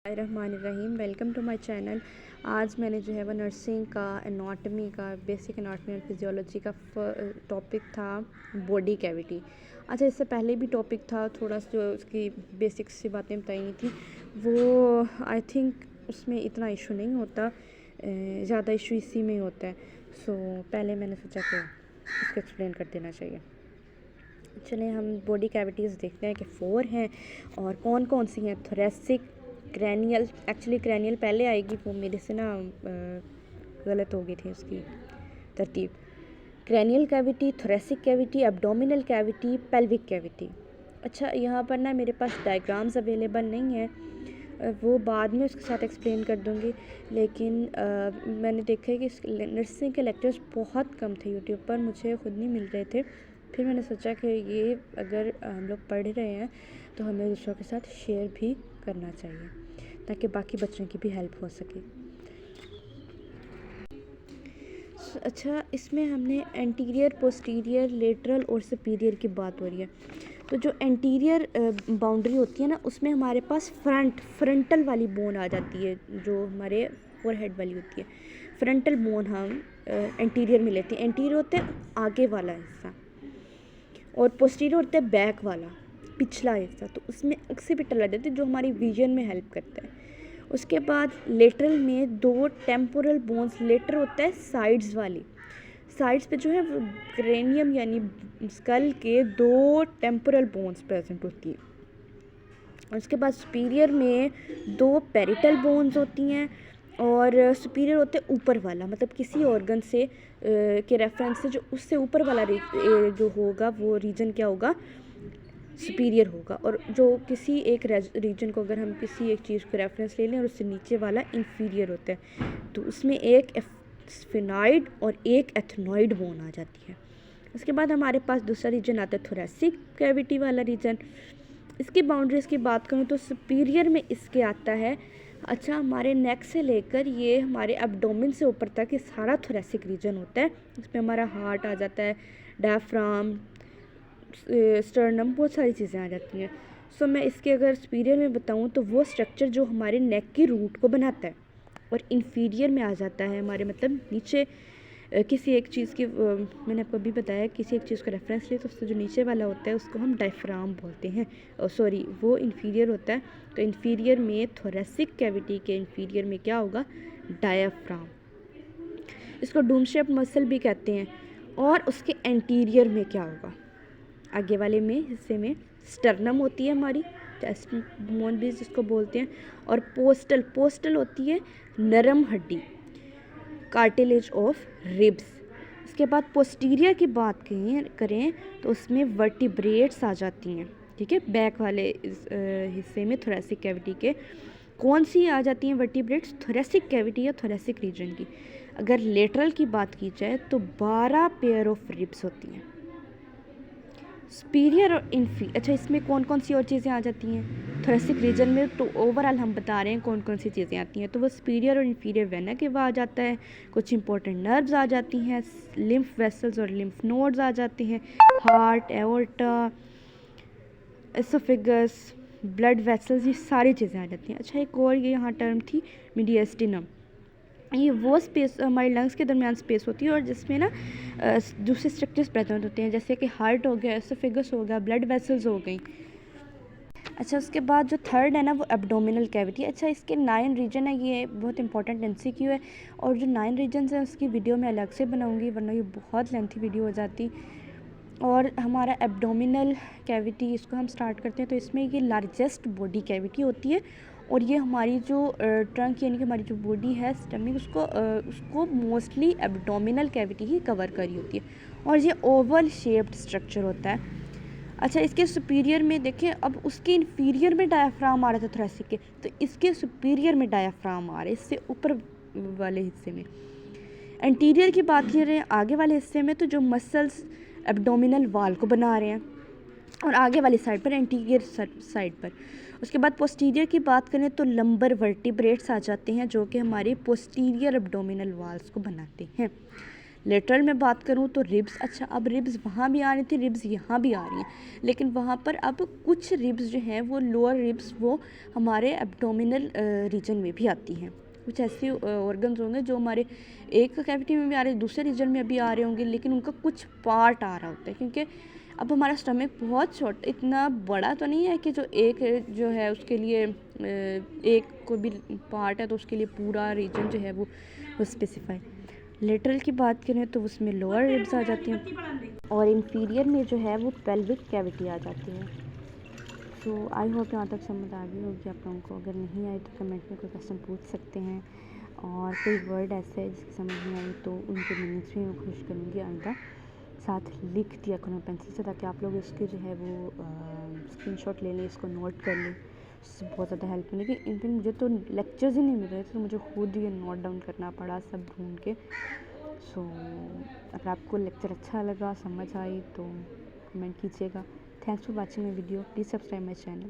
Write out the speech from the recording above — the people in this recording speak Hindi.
Rahim welcome to my channel. आज मैंने जो है वो नर्सिंग का एनाटॉमी का बेसिक एनाटॉमी और फिजियोलॉजी का टॉपिक था बॉडी कैविटी। अच्छा, इससे पहले भी टॉपिक था थोड़ा सा जो उसकी बेसिक सी बातें बताई थी, वो आई थिंक उसमें इतना इशू नहीं होता, ज़्यादा इशू इसी में होता है। सो पहले मैंने सोचा कि इसको एक्सप्लेन कर देना चाहिए। चलें हम बॉडी कैविटीज़ देखते हैं कि 4 हैं और कौन कौन सी हैं। थोरेसिक, क्रैनियल, एक्चुअली क्रैनियल पहले आएगी, वो मेरे से ना गलत हो गई थी उसकी तरतीब। Cranial cavity, thoracic cavity, abdominal cavity, pelvic cavity. अच्छा, यहाँ पर ना मेरे पास डायग्राम्स अवेलेबल नहीं है, वो बाद में उसके साथ एक्सप्लेन कर दूँगी। लेकिन मैंने देखा है कि नर्सिंग के लेक्चर्स बहुत कम थे यूट्यूब पर, मुझे खुद नहीं मिल रहे थे। फिर मैंने सोचा कि ये अगर हम लोग पढ़ रहे हैं तो हमें दूसरों के साथ शेयर भी करना चाहिए ताकि बाकी बच्चों की भी हेल्प हो सके। अच्छा, इसमें हमने एंटीरियर, पोस्टीरियर, लेटरल और सुपीरियर की बात हो रही है। तो जो एंटीरियर बाउंड्री होती है ना, उसमें हमारे पास फ्रंटल वाली बोन आ जाती है, जो हमारे फोरहेड वाली होती है। फ्रंटल बोन हम एंटीरियर में लेते हैं। एंटीरियर होता है आगे वाला हिस्सा और पोस्टीरियर होता है बैक वाला, पिछला हिस्सा। तो उसमें ऑक्सीपिटल आ जाती है जो हमारी विजन में हेल्प करता है। उसके बाद लेटरल में 2 टेम्पोरल बोन्स, लेटर होता है साइड्स वाली, साइड्स पे जो है वो क्रेनियम यानी स्कल के 2 टेम्पोरल बोन्स प्रेजेंट होती है। उसके बाद सुपीरियर में 2 पेरिटल बोन्स होती हैं और सुपीरियर होते हैं ऊपर वाला, मतलब किसी ऑर्गन से के रेफरेंस से जो उससे ऊपर वाला जो होगा वो रीजन क्या होगा, सुपीरियर होगा। और जो किसी एक रीजन को अगर हम किसी एक चीज़ को रेफरेंस ले लें और उससे नीचे वाला इन्फीरियर होता है, तो उसमें एक स्फेनॉइड और एक एथनॉइड बोन आ जाती है। उसके बाद हमारे पास दूसरा रीजन आता है थोरेसिक कैविटी वाला रीजन। इसकी बाउंड्रीज की बात करूँ तो सुपीरियर में इसके आता है, अच्छा, हमारे नेक से लेकर ये हमारे एब्डोमेन से ऊपर तक ये सारा थोरेसिक रीजन होता है। इसमें हमारा हार्ट आ जाता है, डायफ्राम, स्टर्नम, बहुत सारी चीज़ें आ जाती हैं। सो मैं इसके अगर सुपीरियर में बताऊँ तो वो स्ट्रक्चर जो हमारे नेक की रूट को बनाता है, और इन्फीरियर में आ जाता है हमारे मतलब नीचे किसी एक चीज़ की, मैंने आपको अभी बताया, किसी एक चीज़ का रेफरेंस ले तो उससे जो नीचे वाला होता है उसको हम डायफ्राम बोलते हैं, सॉरी वो इन्फीरियर होता है। तो इन्फीरियर में, थोरेसिक कैविटी के इन्फीरियर में क्या होगा, डायफ्राम। इसको डूम शेप्ड मसल भी कहते हैं। और उसके एंटीरियर में क्या होगा, आगे वाले में हिस्से में स्टर्नम होती है हमारी, चेस्ट बोन भी जिसको बोलते हैं। और पोस्टल होती है नरम हड्डी, कार्टिलेज ऑफ रिब्स। इसके बाद पोस्टीरियर की बात करें तो उसमें वर्टिब्रेट्स आ जाती हैं, ठीक है, बैक वाले हिस्से में थोरेसिक कैविटी के। कौन सी आ जाती हैं वर्टिब्रेट्स, थोरेसिक कैविटी या थोरेसिक रीजन की। अगर लेटरल की बात की जाए तो 12 पेयर ऑफ रिब्स होती हैं। सुपीरियर और अच्छा, इसमें कौन कौन सी और चीज़ें आ जाती हैं थोरेसिक रीजन में, तो ओवरऑल हम बता रहे हैं कौन कौन सी चीज़ें आती हैं। तो वो सुपीरियर और इन्फीरियर वेना के आ जाता है, कुछ इंपॉर्टेंट नर्व्स आ जाती हैं, लिम्फ वेसल्स और लिम्फ नोड्स आ जाते हैं, heart, aorta, oesophagus, blood vessels, ये सारी चीज़ें आ जाती हैं। अच्छा, एक और ये यहाँ टर्म थी मीडियस्टिनम। ये वो स्पेस हमारे लंग्स के दरमियान स्पेस होती है और जिसमें ना दूसरे स्ट्रक्चर्स प्रेजेंट होते हैं, जैसे कि हार्ट हो गया, एसोफेगस हो गया, ब्लड वेसल्स हो गई। अच्छा, उसके बाद जो थर्ड है ना वो एब्डोमिनल कैविटी। अच्छा, इसके 9 रीजन है, ये बहुत इंपॉर्टेंट एमसीक्यू है। और जो 9 रीजन्स हैं उसकी वीडियो मैं अलग से बनाऊंगी, वरना ये बहुत लेंथी वीडियो हो जाती। और हमारा एब्डोमिनल कैविटी, इसको हम स्टार्ट करते हैं तो इसमें ये लार्जेस्ट बॉडी कैविटी होती है और ये हमारी जो ट्रंक यानी कि हमारी जो बॉडी है, स्टमक, उसको मोस्टली एब्डोमिनल कैविटी ही कवर करी होती है और ये ओवल शेप्ड स्ट्रक्चर होता है। अच्छा, इसके सुपीरियर में देखें, अब उसके इन्फीरियर में डायाफ्राम आ रहा था थोरेसिक के, तो इसके सुपीरियर में डायाफ्राम आ रहे, इससे ऊपर वाले हिस्से में। एंटीरियर की बात करें आगे वाले हिस्से में, तो जो मसल्स एब्डोमिनल वाल को बना रहे हैं और आगे वाली साइड पर, एंटीरियर साइड पर। उसके बाद पोस्टीरियर की बात करें तो लंबर वर्टिब्रेट्स आ जाते हैं जो कि हमारे पोस्टीरियर एब्डोमिनल वाल्स को बनाते हैं। लेटरल में बात करूँ तो रिब्स, अच्छा अब रिब्स वहाँ भी आ रही थी, रिब्स यहाँ भी आ रही हैं, लेकिन वहाँ पर अब कुछ रिब्स जो हैं वो लोअर रिब्स वो हमारे एब्डोमिनल रीजन में भी आती हैं। कुछ ऐसे ऑर्गन्स होंगे जो हमारे एक कैविटी में भी आ रहे हैं, दूसरे रीजन में भी आ रहे होंगे, लेकिन उनका कुछ पार्ट आ रहा होता है, क्योंकि अब हमारा स्टमक बहुत छोटा, इतना बड़ा तो नहीं है कि जो एक जो है उसके लिए एक कोई भी पार्ट है तो उसके लिए पूरा रीजन जो है वो स्पेसिफाई। लेटरल की बात करें तो उसमें लोअर रिब्स आ जाती हैं और इंफीरियर में जो है वो पेल्विक कैविटी आ जाती है। सो आई होप यहाँ तक समझ आ गई होगी आप लोगों को। अगर नहीं आई तो कमेंट में कोई क्वेश्चन पूछ सकते हैं, और कोई वर्ड ऐसे है जिसकी समझ नहीं आई तो उनके मीनिंग्स भी मैं कोशिश करूँगी आइंदा साथ लिख दिया करूँ पेंसिल से, ताकि आप लोग इसके जो है वो स्क्रीनशॉट ले लें, इसको नोट कर लें, उससे बहुत ज़्यादा हेल्प मिलेगी। इनफैक्ट मुझे तो लेक्चर्स ही नहीं मिल रहे थे, तो मुझे खुद ये नोट डाउन करना पड़ा सब ढूंढ के। सो अगर आपको लेक्चर अच्छा लगा, समझ आई तो कमेंट कीजिएगा। Thanks for watching my video, please subscribe my channel.